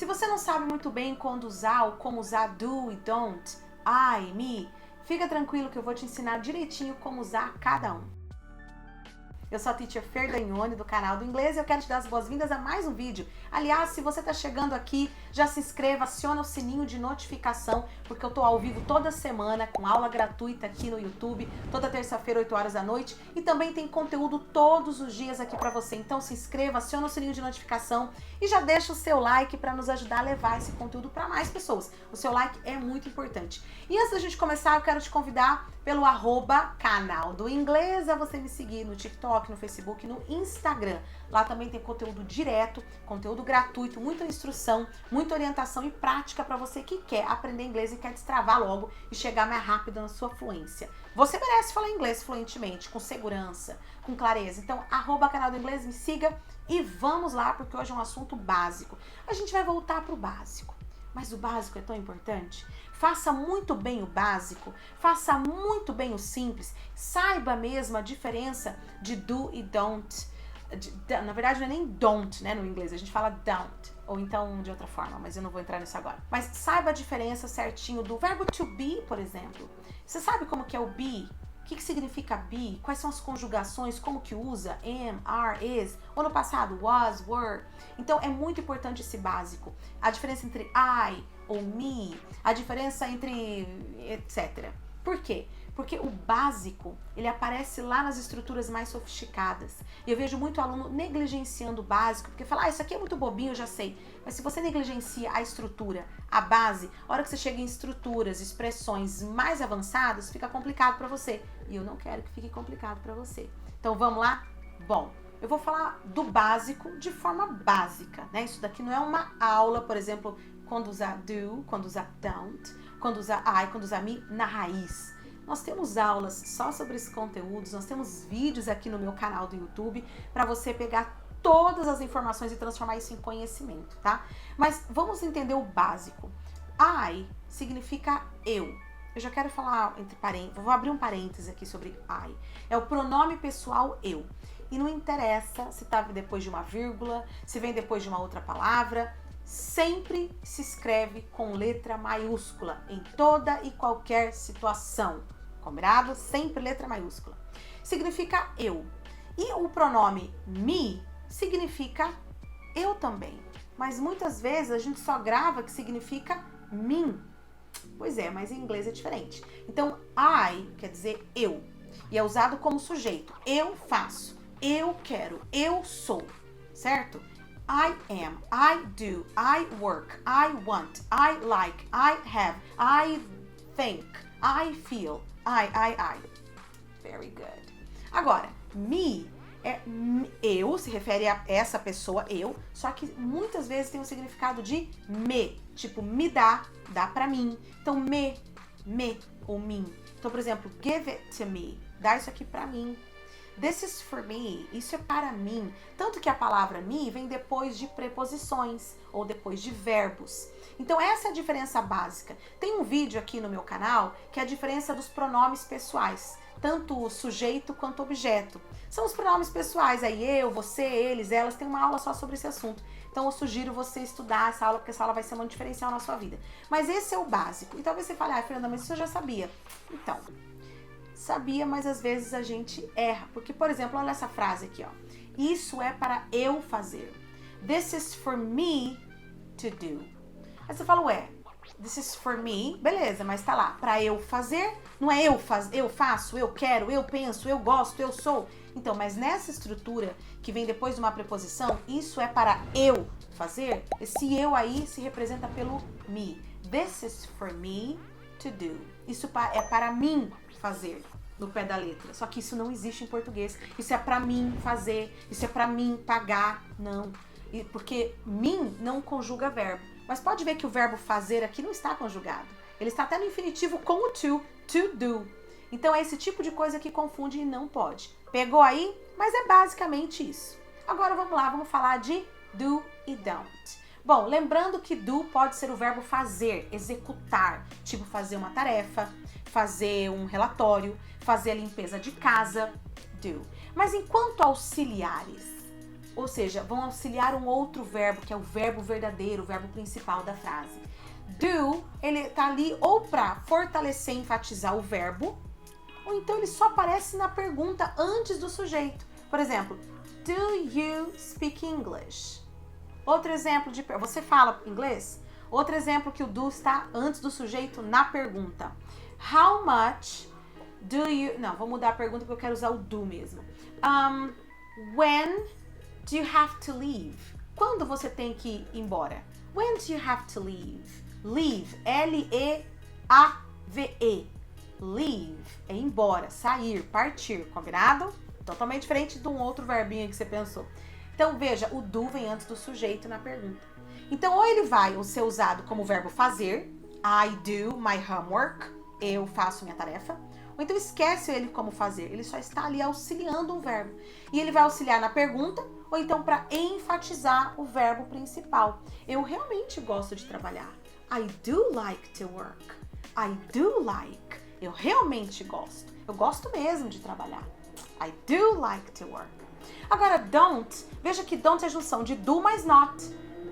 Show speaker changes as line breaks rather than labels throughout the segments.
Se você não sabe muito bem quando usar ou como usar do e don't, I, me, fica tranquilo que eu vou te ensinar direitinho como usar cada um. Eu sou a Teacher Fer Dagnone do canal do Inglês e eu quero te dar as boas-vindas a mais um vídeo. Aliás, se você está chegando aqui, já se inscreva, aciona o sininho de notificação, porque eu tô ao vivo toda semana com aula gratuita aqui no YouTube, toda terça-feira, 8 horas da noite, e também tem conteúdo todos os dias aqui para você. Então se inscreva, aciona o sininho de notificação e já deixa o seu like para nos ajudar a levar esse conteúdo para mais pessoas. O seu like é muito importante. E antes da gente começar, eu quero te convidar pelo @canal do Inglês a você me seguir no TikTok, no Facebook, no Instagram. Lá também tem conteúdo direto, conteúdo gratuito, muita instrução, muita orientação e prática para você que quer aprender inglês e quer destravar logo e chegar mais rápido na sua fluência. Você merece falar inglês fluentemente, com segurança, com clareza. Então, @canal do Inglês, me siga e vamos lá, porque hoje é um assunto básico. A gente vai voltar para o básico. Mas o básico é tão importante. Faça muito bem o básico, faça muito bem o simples, saiba mesmo a diferença de do e don't. Na verdade não é nem don't, né, no inglês, a gente fala don't, ou então de outra forma, mas eu não vou entrar nisso agora. Mas saiba a diferença certinho do verbo to be, por exemplo. Você sabe como que é o be? O que significa be? Quais são as conjugações? Como que usa? Am, are, is. Ou no passado, was, were. Então é muito importante esse básico. A diferença entre I ou me. A diferença entre etc. Por quê? Porque o básico, ele aparece lá nas estruturas mais sofisticadas. E eu vejo muito aluno negligenciando o básico, porque fala, isso aqui é muito bobinho, eu já sei. Mas se você negligencia a estrutura, a base, a hora que você chega em estruturas, expressões mais avançadas, fica complicado para você. E eu não quero que fique complicado para você. Então vamos lá? Bom, eu vou falar do básico de forma básica, né? Isso daqui não é uma aula, por exemplo, quando usar do, quando usar don't, quando usar I, quando usar me, na raiz. Nós temos aulas só sobre esses conteúdos, nós temos vídeos aqui no meu canal do YouTube para você pegar todas as informações e transformar isso em conhecimento, tá? Mas vamos entender o básico. I significa eu. Eu já quero falar entre parênteses, vou abrir um parênteses aqui sobre I. É o pronome pessoal eu. E não interessa se tá depois de uma vírgula, se vem depois de uma outra palavra, sempre se escreve com letra maiúscula em toda e qualquer situação. Combinado? Sempre letra maiúscula. Significa eu. E o pronome me significa eu também. Mas muitas vezes a gente só grava que significa mim. Pois é, mas em inglês é diferente. Então, I quer dizer eu. E é usado como sujeito. Eu faço, eu quero, eu sou. Certo? I am, I do, I work, I want, I like, I have, I think, I feel, I. Very good. Agora, me é eu, se refere a essa pessoa, eu, só que muitas vezes tem um significado de me, tipo, me dá pra mim. Então, me ou mim. Então, por exemplo, give it to me, dá isso aqui pra mim. This is for me, isso é para mim. Tanto que a palavra me vem depois de preposições ou depois de verbos. Então essa é a diferença básica. Tem um vídeo aqui no meu canal que é a diferença dos pronomes pessoais, tanto o sujeito quanto o objeto. São os pronomes pessoais, aí eu, você, eles, elas, tem uma aula só sobre esse assunto. Então eu sugiro você estudar essa aula, porque essa aula vai ser um diferencial na sua vida. Mas esse é o básico. E talvez você fale, Fernanda, mas isso eu já sabia. Então, sabia, mas às vezes a gente erra. Porque, por exemplo, olha essa frase aqui, ó. Isso é para eu fazer. This is for me to do. Aí você fala, ué, this is for me, beleza, mas tá lá, para eu fazer, não é eu faço, eu quero, eu penso, eu gosto, eu sou. Então, mas nessa estrutura que vem depois de uma preposição, isso é para eu fazer, esse eu aí se representa pelo me. This is for me to do. Isso é para mim fazer, no pé da letra. Só que isso não existe em português. Isso é para mim fazer, isso é para mim pagar, não. Porque mim não conjuga verbo. Mas pode ver que o verbo fazer aqui não está conjugado. Ele está até no infinitivo com o to do. Então é esse tipo de coisa que confunde e não pode. Pegou aí? Mas é basicamente isso. Agora vamos lá, vamos falar de do e don't. Bom, lembrando que do pode ser o verbo fazer, executar, tipo fazer uma tarefa, fazer um relatório, fazer a limpeza de casa, do. Mas enquanto auxiliares, ou seja, vão auxiliar um outro verbo, que é o verbo verdadeiro, o verbo principal da frase. Do, ele tá ali ou para fortalecer, enfatizar o verbo, ou então ele só aparece na pergunta antes do sujeito. Por exemplo, do you speak English? Outro exemplo de... Você fala inglês? Outro exemplo que o do está antes do sujeito na pergunta. How much do you... Não, vou mudar a pergunta porque eu quero usar o do mesmo. When do you have to leave? Quando você tem que ir embora? When do you have to leave? Leave, L-E-A-V-E. Leave é ir embora, sair, partir, combinado? Totalmente diferente de um outro verbinho que você pensou. Então, veja, o do vem antes do sujeito na pergunta. Então, ou ele vai ser usado como verbo fazer, I do my homework, eu faço minha tarefa, ou então esquece ele como fazer, ele só está ali auxiliando um verbo. E ele vai auxiliar na pergunta, ou então para enfatizar o verbo principal. Eu realmente gosto de trabalhar. I do like to work. I do like. Eu realmente gosto. Eu gosto mesmo de trabalhar. I do like to work. Agora, don't, veja que don't é junção de do mais not.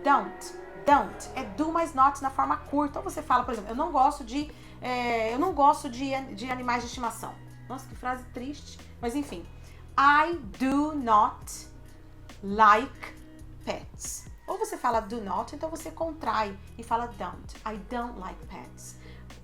Don't é do mais not na forma curta. Então você fala, por exemplo, eu não gosto de animais de estimação. Nossa, que frase triste. Mas enfim, I do not like pets. Ou você fala do not, então você contrai e fala don't. I don't like pets.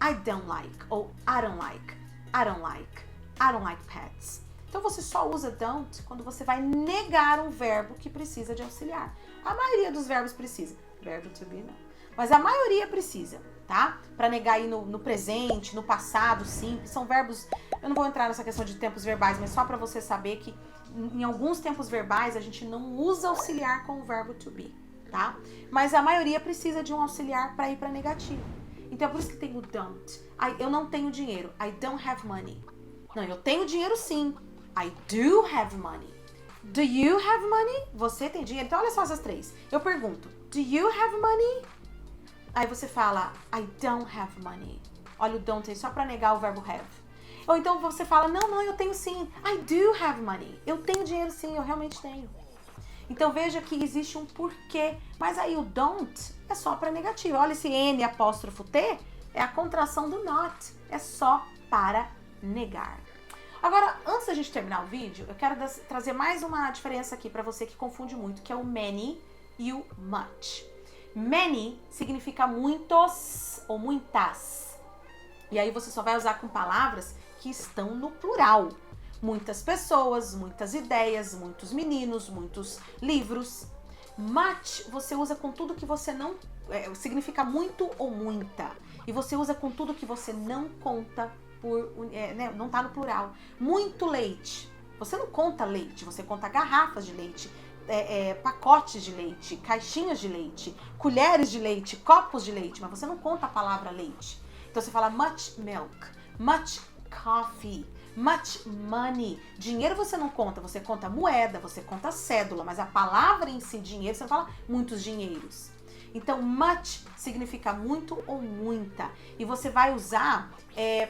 I don't like, ou I don't like, I don't like, I don't like pets. Então você só usa don't quando você vai negar um verbo que precisa de auxiliar. A maioria dos verbos precisa. Verbo to be não. Mas a maioria precisa, tá? Para negar aí no presente, no passado simples. São verbos, eu não vou entrar nessa questão de tempos verbais, mas só para você saber que em alguns tempos verbais a gente não usa auxiliar com o verbo to be, tá? Mas a maioria precisa de um auxiliar para ir para negativo. Então é por isso que tem o don't. Eu não tenho dinheiro. I don't have money. Não, eu tenho dinheiro sim. I do have money. Do you have money? Você tem dinheiro? Então olha só essas três. Eu pergunto, do you have money? Aí você fala, I don't have money. Olha o don't aí, só para negar o verbo have. Ou então você fala, não, eu tenho sim. I do have money. Eu tenho dinheiro sim, eu realmente tenho. Então veja que existe um porquê. Mas aí o don't é só para negativo. Olha esse N apóstrofo T, é a contração do not. É só para negar. Agora, antes da gente terminar o vídeo, eu quero trazer mais uma diferença aqui para você que confunde muito, que é o many e o much. Many significa muitos ou muitas. E aí você só vai usar com palavras que estão no plural. Muitas pessoas, muitas ideias, muitos meninos, muitos livros. Much você usa com tudo que você não... significa muito ou muita. E você usa com tudo que você não conta não tá no plural. Muito leite. Você não conta leite, você conta garrafas de leite, pacotes de leite, caixinhas de leite, colheres de leite, copos de leite, mas você não conta a palavra leite. Então você fala much milk, much coffee, much money. Dinheiro você não conta, você conta moeda, você conta cédula, mas a palavra em si, dinheiro, você não fala muitos dinheiros. Então, much significa muito ou muita. E você vai usar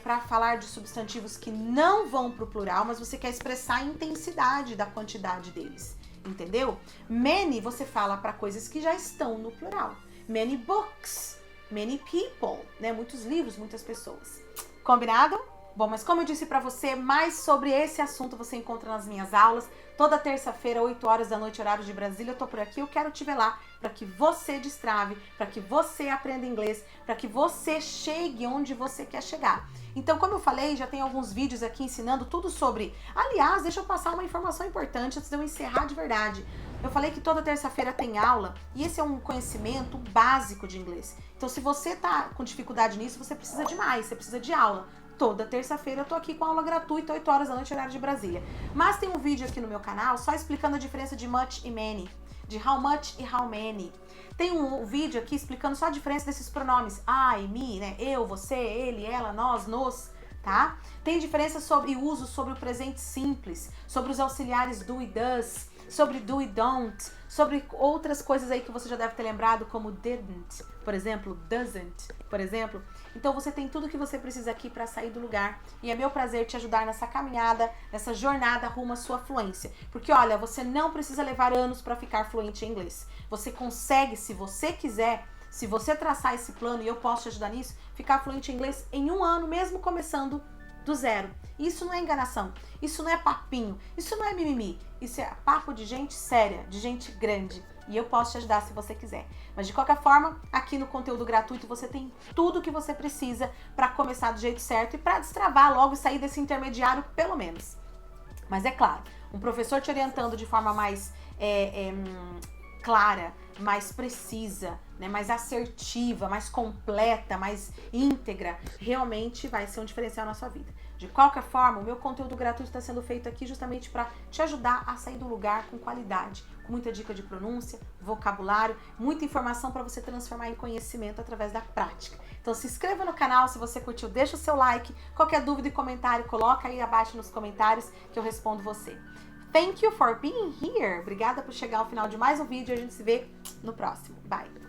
para falar de substantivos que não vão para o plural, mas você quer expressar a intensidade da quantidade deles. Entendeu? Many você fala para coisas que já estão no plural. Many books, many people, né? Muitos livros, muitas pessoas. Combinado? Bom, mas como eu disse para você, mais sobre esse assunto você encontra nas minhas aulas. Toda terça-feira, 8 horas da noite, horário de Brasília, eu tô por aqui. Eu quero te ver lá para que você destrave, para que você aprenda inglês, para que você chegue onde você quer chegar. Então, como eu falei, já tem alguns vídeos aqui ensinando tudo sobre... Aliás, deixa eu passar uma informação importante antes de eu encerrar de verdade. Eu falei que toda terça-feira tem aula e esse é um conhecimento básico de inglês. Então, se você tá com dificuldade nisso, você precisa de mais, você precisa de aula. Toda terça-feira eu tô aqui com aula gratuita, 8 horas da noite, horário de Brasília. Mas tem um vídeo aqui no meu canal só explicando a diferença de much e many, de how much e how many. Tem um vídeo aqui explicando só a diferença desses pronomes I, me, né? Eu, você, ele, ela, nós, nos, tá? Tem diferença sobre uso sobre o presente simples, sobre os auxiliares do e does, sobre do e don't, sobre outras coisas aí que você já deve ter lembrado, como didn't, por exemplo, doesn't, por exemplo. Então você tem tudo que você precisa aqui para sair do lugar. E é meu prazer te ajudar nessa caminhada, nessa jornada rumo à sua fluência. Porque olha, você não precisa levar anos para ficar fluente em inglês. Você consegue, se você quiser, se você traçar esse plano, e eu posso te ajudar nisso, ficar fluente em inglês em 1 ano, mesmo começando do zero. Isso não é enganação, isso não é papinho, isso não é mimimi, isso é papo de gente séria, de gente grande. E eu posso te ajudar se você quiser. Mas de qualquer forma, aqui no conteúdo gratuito você tem tudo que você precisa para começar do jeito certo e para destravar logo e sair desse intermediário, pelo menos. Mas é claro, um professor te orientando de forma mais clara, mais precisa, né, mais assertiva, mais completa, mais íntegra, realmente vai ser um diferencial na sua vida. De qualquer forma, o meu conteúdo gratuito está sendo feito aqui justamente para te ajudar a sair do lugar com qualidade, com muita dica de pronúncia, vocabulário, muita informação para você transformar em conhecimento através da prática. Então se inscreva no canal, se você curtiu, deixa o seu like, qualquer dúvida e comentário, coloca aí abaixo nos comentários que eu respondo você. Thank you for being here. Obrigada por chegar ao final de mais um vídeo e a gente se vê no próximo. Bye!